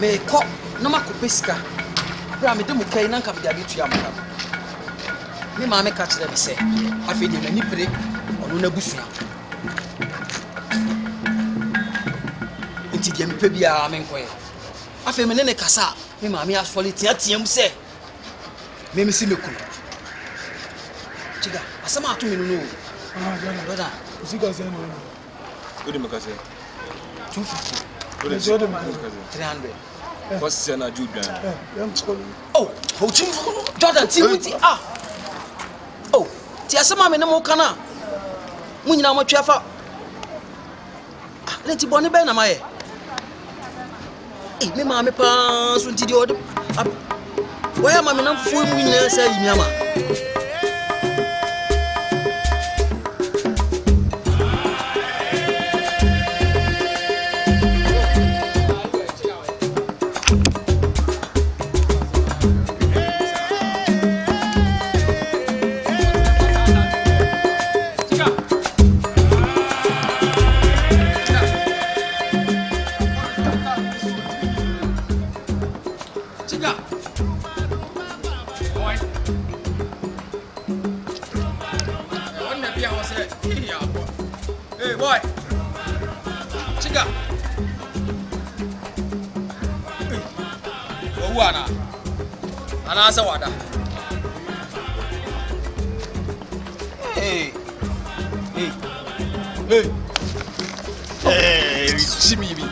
me ko no makope sika bra me de mu kai nan ka me de abetu ya maka me ma me ka kire me se afi de mani pere ono na busua nti de me pe bia me nkoye afi me ne kasa me ma me asole tiatiam se me si me kunu chiga asama atu me no brother Usika say no. What do you say? 250. What do you say? 300. What's Sena Judan? Oh, Jordan, Timothy. Ah. Oh, Tiasama me no mo kana. Mu nyina mo twa fa. Ah, lenti boni be na maye. Eh, me ma me pa so nti di odem. Why am I me na fufu mu nyina say yimi ama. Hey boy, chica. Hey, wana. Anasa wada. Hey, shimibi.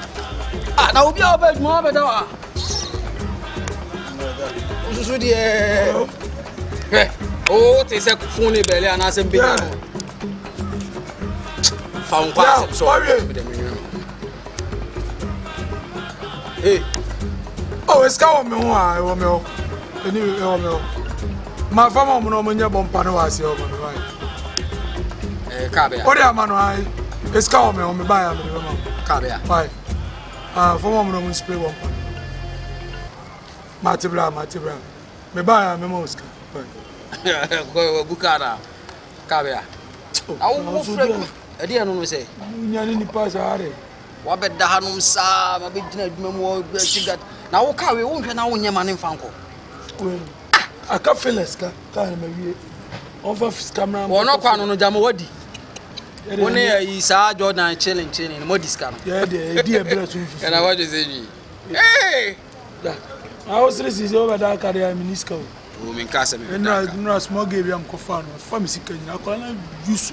Ah, na obi obe mo obe da. Ususu di oh, te se funi bele anasa mbi na. Found quite so. Hey, oh, it's coming. I want me. Anyway, my family no money bompano was your man, right? Cabia. What am I? It's coming on me buy. Cabia. Why? For one no spray one. Matibra. Me buy me mosque. Go Bucara. Cabia. Oh, friend. Adi anu no say. Nyani ni pass are. Wa be da hanum sa, ma be gina adwuma mu be sigat. Na wo ka we wo nhwe na wo nyema ne mfanko. Aka feelings ka me wie. On fa camera. Wo no kwa no jama wadi. Wo ne yi sa Jordan chilling mo diska no. Yeah, dey e bela tun fufu. Na what is it? Hey! Da. I was listening over that career minister. O min ka se me. No small game am ko fa no. Fa mi sika nyina ko na use.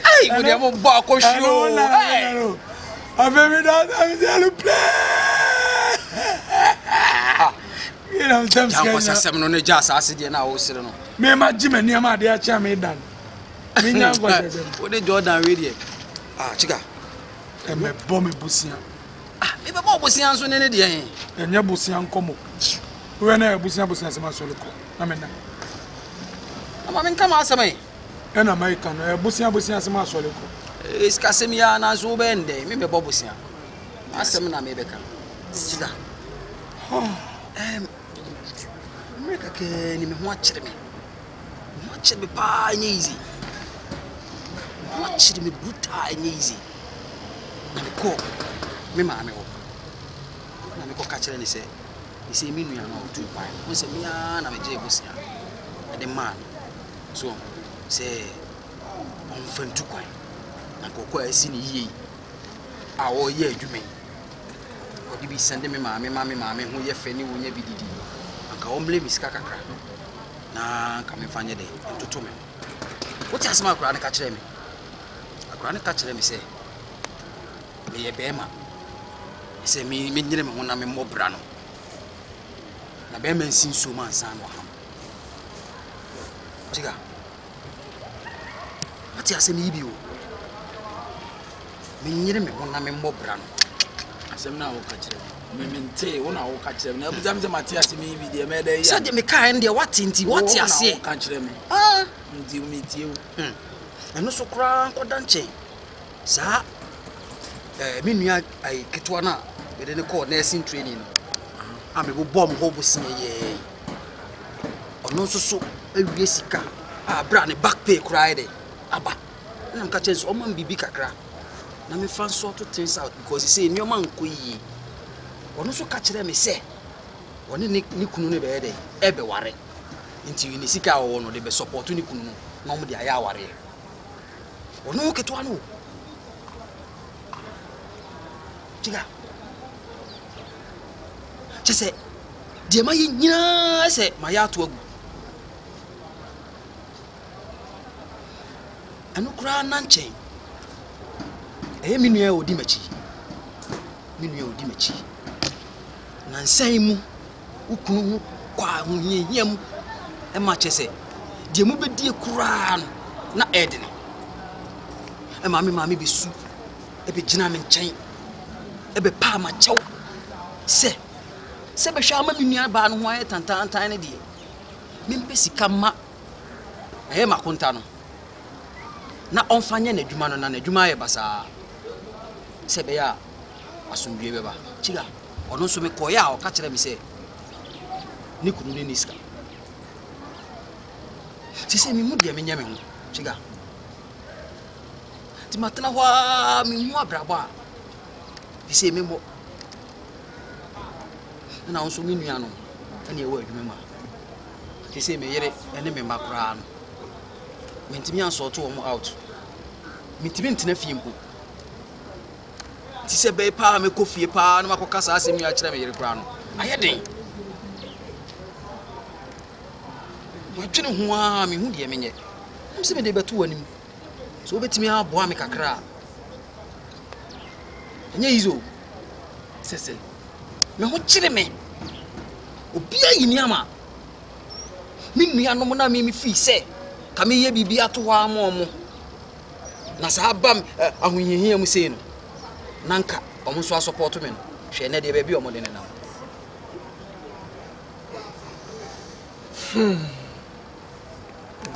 Hey, we dem bo ko show. Hey. I baby that I'm tell play. You know some scared. Am Asem no just as dey na wo sire no. Me ma jime ne ma dey acha me dan. Me nya go say. Wo dey Jordan we dey. Ah, chiga. E me bo me busia. Ah, me be bo busia so ne dey hen. Enya busia nkomo. We na busia se ma so le ko. Na me na. Ama men kama asem ena maika no busia se ma so le ko. Iskasem ya na so be nde me be bo busia. Asem na me be ka. Chiga. America ke ni me ho akire me. Mo akire me pa nya easy. Mo akire me brutal nya easy. Na me ko me ma me ho. Na me ko ka kire ni se me nua na o tu pa. Mo se me ya na me je busia. E de man. So say on fantu kwan. Na kokko asi ni yie. A wo ye adwumen. Odi bi sende me maame ho ye fani wo nya bididi. Anka o mle miska kakra. Na ka me fanye de toto me. What is my akra ne ka kire me? Akra ne ka kire me say me ye bema. Say me nyire me ho na me mobra no. Na bema nsin so man san no ha. Chiga. What is me bi o? Me nyire me ho na me mobra no. Asem na wo ka kire me mente wo na wo ka kire me na buzam ze Matias me bi de me da ya so de me ka en de what ase ka kire me ndi mi tie wo eno so kra nkoda nche sa me nua ai ketwa na be de ne call nursing training no a me bo bom ho busin ye ono so awie sika a bra ne back pay kra ide aba na nka chance o man bibi kakra na me fan sort things out because he say nyoma nko yi ono so ka kire me say oni ni kunu ne be dey e be ware nti ni sika wo no de be support ni kunu no mo de aya ware ono keto anu tiga chese de ma yi nyina se ma ya to agu anu kura na nchen minua odi machi na nsan mu ukunu kwa hunyiam e ma chese de mu bedie kura no na edene e maami be su e be gina me nchen e be pa ma chew se be hwa ma minua ba no ho aye tantantan ne de mempe sika ma e ma konta no na onfanye na adwuma no na adwuma ye basa sebe ya asumdue beba chiga ono so me koya o ka kire me se ni kunu ni niska ti se mi mu de me nyame ho chiga ti matna hwa mi hu abrabo a ti se me mo na onso mi nua no ene e wa adwuma ma ti se me yere ene me makra no mentimi anso to wo out mentimi ntena fie mpo ti se be pa me kofie pa na makoka sa asemi a kire me yere kra no ayeden watwene ho a me hu de menye mse me de beto anim so obetimi aboa me kakra enye izo sese me ho kire me obia yini ama me nua no mo na me fi se kame ye bibi ato ho amomo na sa bam ahunhihia mu sei no nanka omo so support me no hwe ne de ba bi omo de ne na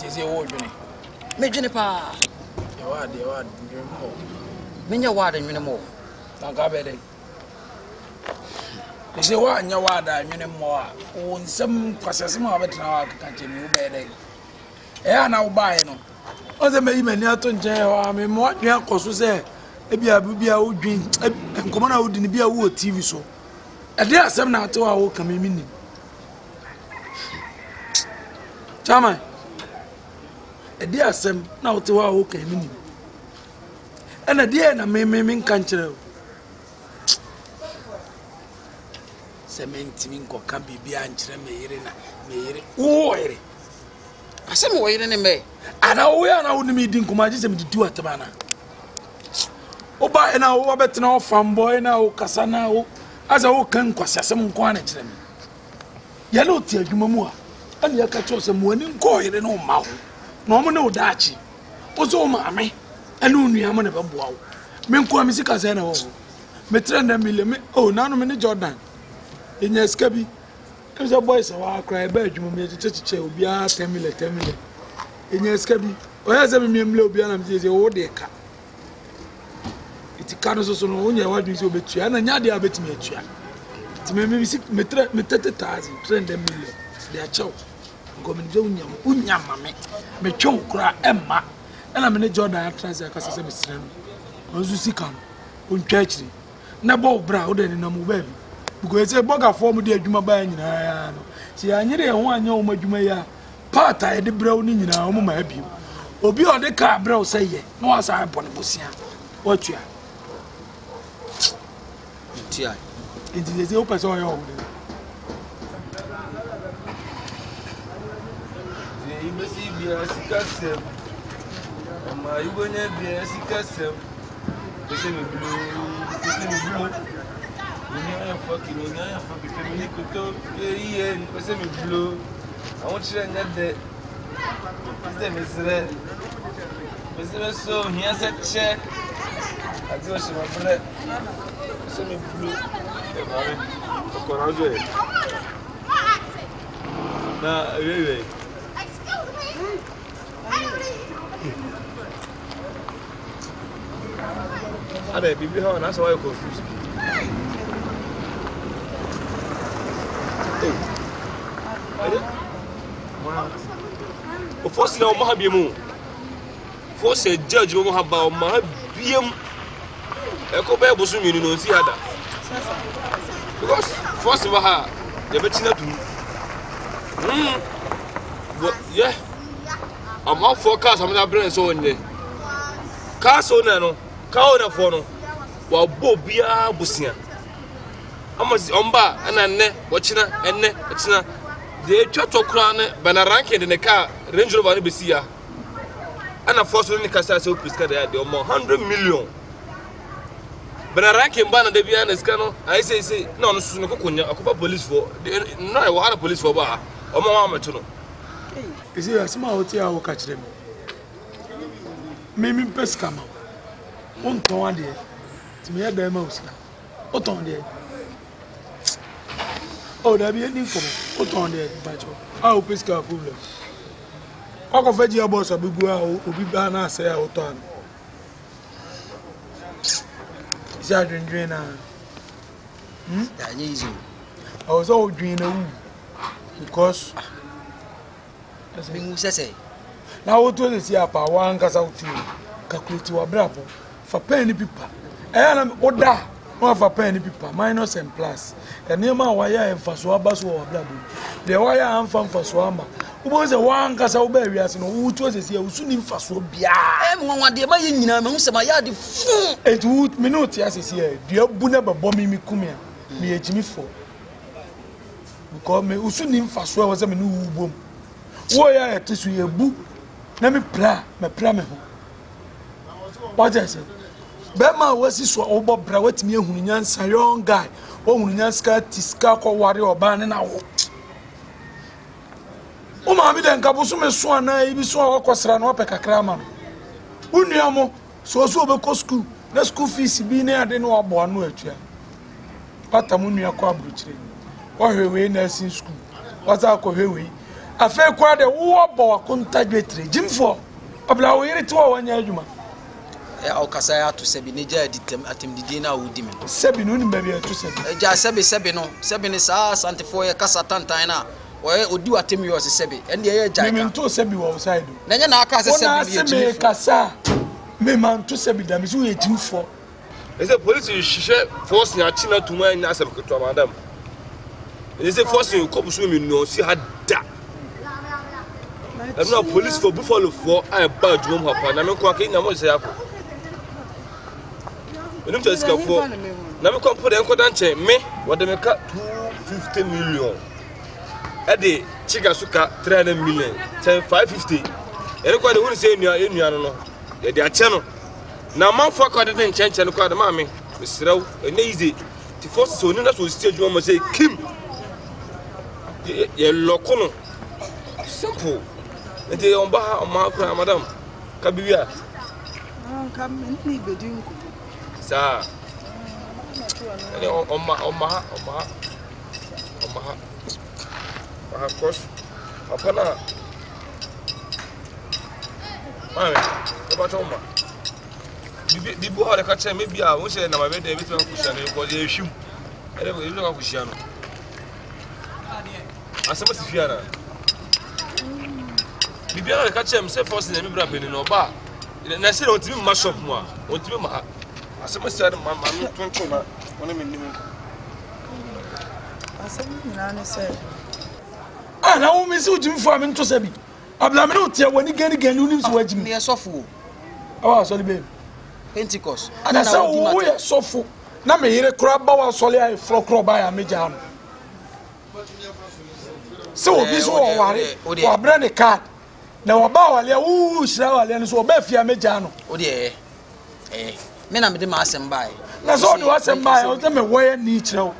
Jeze wo dwene me dwene pa ya wa dwene mo menya wa de dwene mo tanka be de Jeze wa anya wa da dwene mo a wo nsem kwasese ma betena wa kaka chemi wo be de ana wo bae no o ze me imani ato nje wa me mo adwen akoso se ebia bia wo dwen enkomo na wo di ni bia wo TV so e de asem na ato a wo kama mi ni chama e de asem na wo te wa wo kama mi ni ena de na me nkan kire o sementi nko kan bibia nkire me yere wo yere asem wo yere ne me ana wo ya na wo ni mi di nkoma je se mi di watabana o ba na wo betena o fanboy na o kasa na o aza wo kan kwase asem nko ana kire me ya na oti adwuma mu a ana ya ka cho se mo ani nko yere no ma ho na o mo na o daachi o zo ma ame ana onua mo na be boa wo me nko am sika se na wo me 300 million me o na no me ni Jordan enya skabi Kesa boys wa cry ba adwuma me chicheche obi a 10 million enya skabi o ya ze me mle obi ana me ze wo de ka iti ka no so no onya wa dwun se obetua na nya de abetimi atua ti me 30,000 300 million de a chew ngo me je unya mame me twon kura emma na me ne Jordan transfer ka se me sire no onzu sika no ontwa chiri na bo bra o de ni na mo ba bi because say boga form de adwuma ba nyina ya no si anyere ho anya o madwuma ya part a de bra o ni nyina o ma abi obi o de ka bra o say ye no asa bone bosia otua tia inti ze o pese o yo Ye imesi bia sikasem. Ama yugonya bia sikasem. Pese me blue. Onyame fucking me kuto ye pese me blue. I want you to de Mr. So here said check. I do some bread. Pese me blue. Na wewe Ade bibi ha na so why confused. O fosse na o mahabiem. Fosse judge mo haba o mahabiem. Eko be Busua mi no si hada. Because first of all, you better not do. Yeah. I'm out for cars. I'm not bringing so in there. Cars on no, car on for no. Wa Bobia Busua. Almost omba and ne watchina and ne watchina. The chato crown banaranke in the car Range Rover Besia. And a force in the Casa so Pisca there, 100 million. Banaranke banner de Biana Scano, I say, no, Sunakunya, a couple police for no, I want a police for bar or Mamma Tuno. Is it a small hotel? I will catch them. Maybe Pescama. One ton there. To me, at the mouse. What on there? Oh, there be any for what on there, Bacho? I will Pesca problem. I go fetch your boss, Abusua, who be banner say out on. Is that drain now? That easy. I was all dreaming because. Say. Now what will see up one gas out to calculate to a bravo for penny people. And order one for penny people, minus and plus. And near my wire and for Swabas or Blabu. The wire and fan for Swamba. Who was a one gas out berry as no who was here who soon in for Swabia. And one day my yard fool. It would minute as is here. Dear Bunaba bombing me come here. Me a Jimmy for. Because me who soon in for Swab was a new boom. Why are you a boo? Let me play, my plan. What I said, Bema was this or Bob Brawet me, Hunians, a young guy, or Hunianska, Tisca, or Warrior, or Banana. Oh, Mammy, then Cabusuma Swana, if you saw a Cosran or Pecacraman. Uniamo, so Beko school, the school fees be near the no born with you. What a munia quabrutre, or her way nursing school, what's our cohewe. I feel quite a war boy contagiatory. Jim for a blow here to one year. I'll Casaya to Sebinija at him the dinner with him. Sebin, maybe to say. Just Sebino, Sebin is us and for a Casatantina, or would do at him yours a Sebi, and the air giant to Sebi outside. Then I can't say Casa, me man to Sebi, them is waiting for. Is a police forcing your china to my Asem Kesse Madam. Is a forcing Busua mi no see had that. I'm not police for Buffalo for I badge home happen. I'm not quacking. I'm not saying. When I'm just going for, now I'm going to put them for me. What they make 250 million. At the Chigasuka 300 million, 550. Everybody who say in your no, they are channel. Now man for quite a thing change and call the mammy. Mr. and easy. The first so that's what stage you must say Kim. Ye locono. Simple. And they on Baha, Madam. Kabia. Come and leave the drink. Sir. On my, of course. Upon her. Mammy, about Oma. People had a catcher, maybe I won't say, and I'm a bit of cushion because they shoot. Anyway, you know, cushion. I suppose if you are. Bibi na ka chem se force na mi bra beni no ba na se na ontimi ma shop mu a ontimi ma asem se ma mi tonto na wona me nim Asem na ne se ah na wo mi se ujim fo am nto se bi abla me no tie woni gani unim se wajim Me sofo. awa so be Pentecost. na se wo ye sofo na me yire kura ba wa so le ai fro kro ba ya meja no so obi so wo ware wo bra ne card na waba wale shira wale no so oba fia meja no O de me na me de ma asem bae na so do asem bae o de me woye ni kirew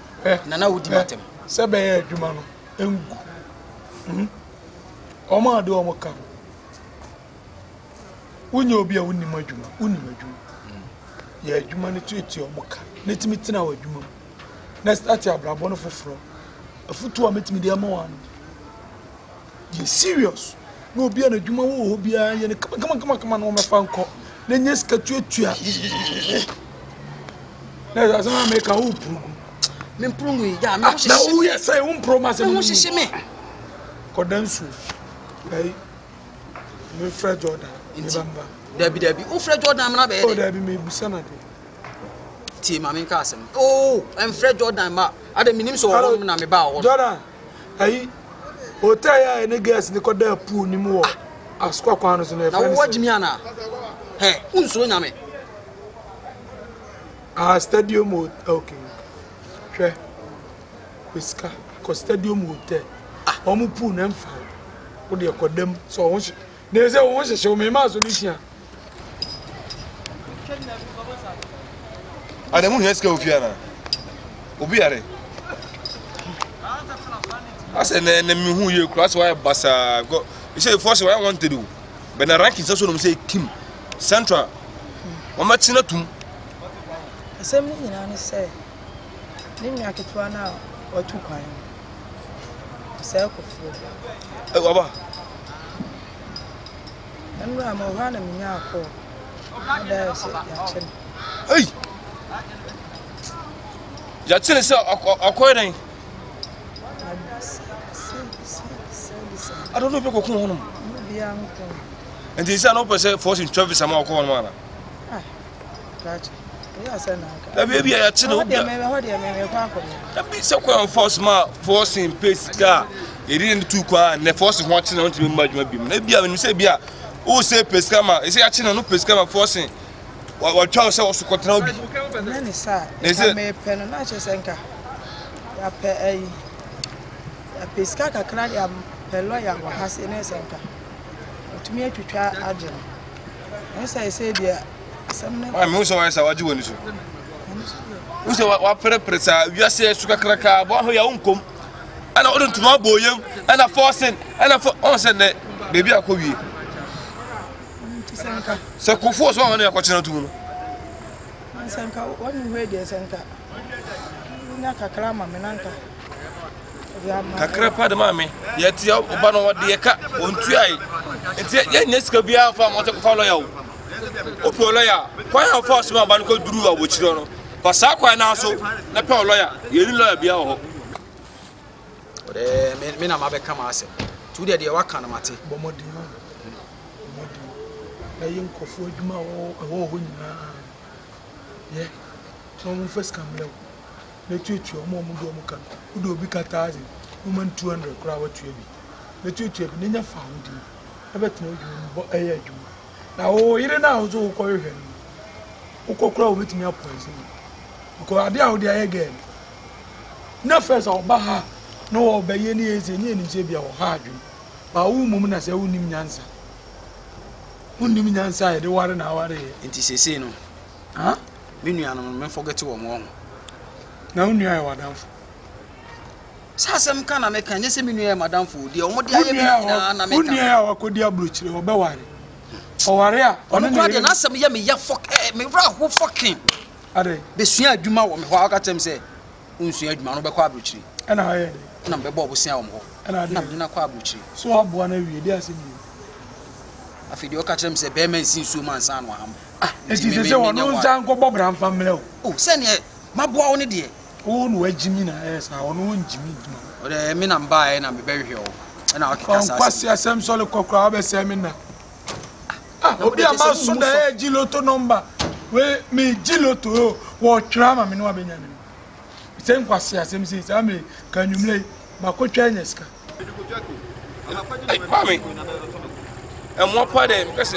na na wudi matem se be ye adwuma no engu o ma de o mo ka unye obi a wonni madwuma ye adwuma ne tueti o mo ka ne timi tina wa adwuma na start abrabo no foforo afutu a metimi de ama wa no ye serious no be an adwuma wo bia ye ne kama no me fa nko na nye ska tuatua na za sama make a wo prugu me prungu ya me na wo ye say wo promise me hihye me kodansu ai me Fred Jordan Dabi o Fred Jordan na be o dabi me busa na de Ti mami ka asem. Oh, I'm Fred Jordan ma. Ade minim so wo na me ba wo. Jordan. Ayi. Hotel ya ene gas ni ko da pool ni mu wo. Askwa kwa no so na friend. Na wo wajimi ana. He, unso nyame. Stadium okay. Hwe. Wiska ko stadium hotel. Omu pool na mfa. Wo de kodam so wo hye. Na ze wo hye hye me ma so ni hia. Adamu nyeska ofiana. Obi are. Ase na me hu ye kura so why basa go. You say force why want to do. But na ranking so no say Kim Central. Mama china tum. Asem ni nyina ne say. Ni nya ketwa na otu kwan. Say ko fu. Baba. Nra ma ho na me nya akọ. Da se ya chen. Hey. Ya chen se akọ den. I don't know if you go home. And they say no person forcing Travis some more corn man. Ah. Gotcha. Yes, I know. The baby I chin up. That be so quite force ma forcing pace car. It didn't too quiet and the forcing watching on to be much maybe. Maybe I mean say bia. Who say pescama? Is it no pescama forcing? What Charles also control. Nani sa. They say me pen na chesenka. Ya pe pesca kakra ya pelo ya wa hase na senka otumi atwitwa agye no say dia samna I me so why say waji woni so wo say wa presa wiase su kakra ka bo ho ya unkom ana odon tuma boyem ana forcing ana on say ne baby akowie senka se ko force wa na yakochena tumu no senka woni we dia senka na kakra ma menanka kakra pa de mame yeti oba no de ka ontu ai enti ye nyeska bia fa mo te ko fa lawyer o pe lawyer kwan ha force ma ba no ko duru a wo chiro no fa sa kwan na so na pe lawyer ye ni lawyer bia ho ode me na ma be kama ase tu de waka na mate bomodi na yin kofo adwuma wo ho nyina ye so mo first come lew na tutu omo do omo kan udo obi kata woman 200 kura watu ebi na tutu ebi nya fa wudi e betina odwuma bo eya adwuma na o yire na o so ko hwehwe no ukokura o betimi apoison ko ade a odi aye gen na first oba ha no obeye ni eze ni enim se bia o ha adwuma ba wo mum na se wonim nyansa e de ware na ware enti sese no ha me nua no me forget wo mo na nua e wadamfo Asem kana me kan nyese me nua madamfo de o mo de aye na me kan nua a wakodi abrochire obeware oware a ono kwa de na asem ye me ya me ra ho fucking ade be sua adwuma wo me ho aka tem se unsua adwuma no be kwa abrochire na ha ye na me bo bosia wo mo na me na kwa abrochire so aboa na wie de asem ni afidi o ka tem se be man sin su man san no ham enti se wono nsan ko bobra mfa mle o se ne maboa wo ne de o no wajimi na esa ono wonjimi duma ode me na mba na me behwe o na o kika sa kwasi asem sole kokra be se me na obi ama so da e jiloto number we me jiloto wo twra ma me no abenya me se kwasi asem se sa me kanwumle makotwa nyeska ai mami mo pa de because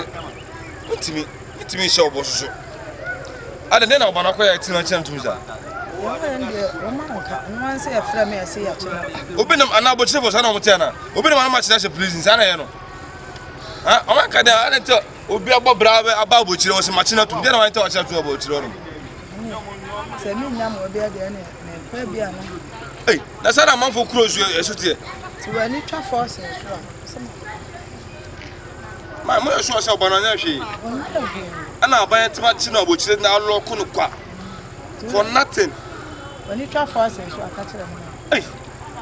ntimi show bo so ade na oba na kwa ya tina chantum za Obinam anabo chefo sana omutiana. Obinam anama china prison sana ye no. Ah, o man ka dey anento obi agbobra aba abochire o se machina tum. Dey na wan ta o chira tu abochire no. Se mi nyam obi ade na kwa bia no. Eh, na sana manfo cross esutie. Ti wani twa force so. Ma mo so se oba na nya hwe. Ana aban tima china abochire na aloko no kwa. For nothing. When you try force and so I catch them.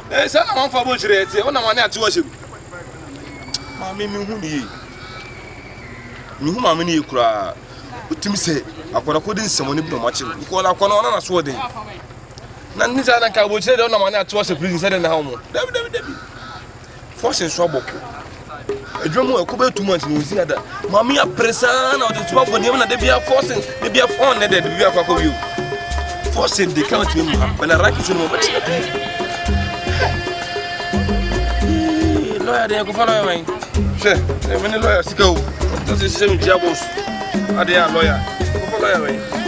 Hey, son, I'm for bullshit. When I'm on to watch him. Mammy, me who ye? Me whom I mean, you cry. But me say, I couldn't summon him much because I can't sword him. None of that I would say, don't know to watch a prison said in the home. Force and trouble. A drum will cover 2 months in New Zealand. Mammy, a person or the 12 when they be a forcing, they be a phone that they be a you. force they can't me but I like it no but lawyer they go follow me sure many lawyer sika o that's the same job I dey lawyer go follow me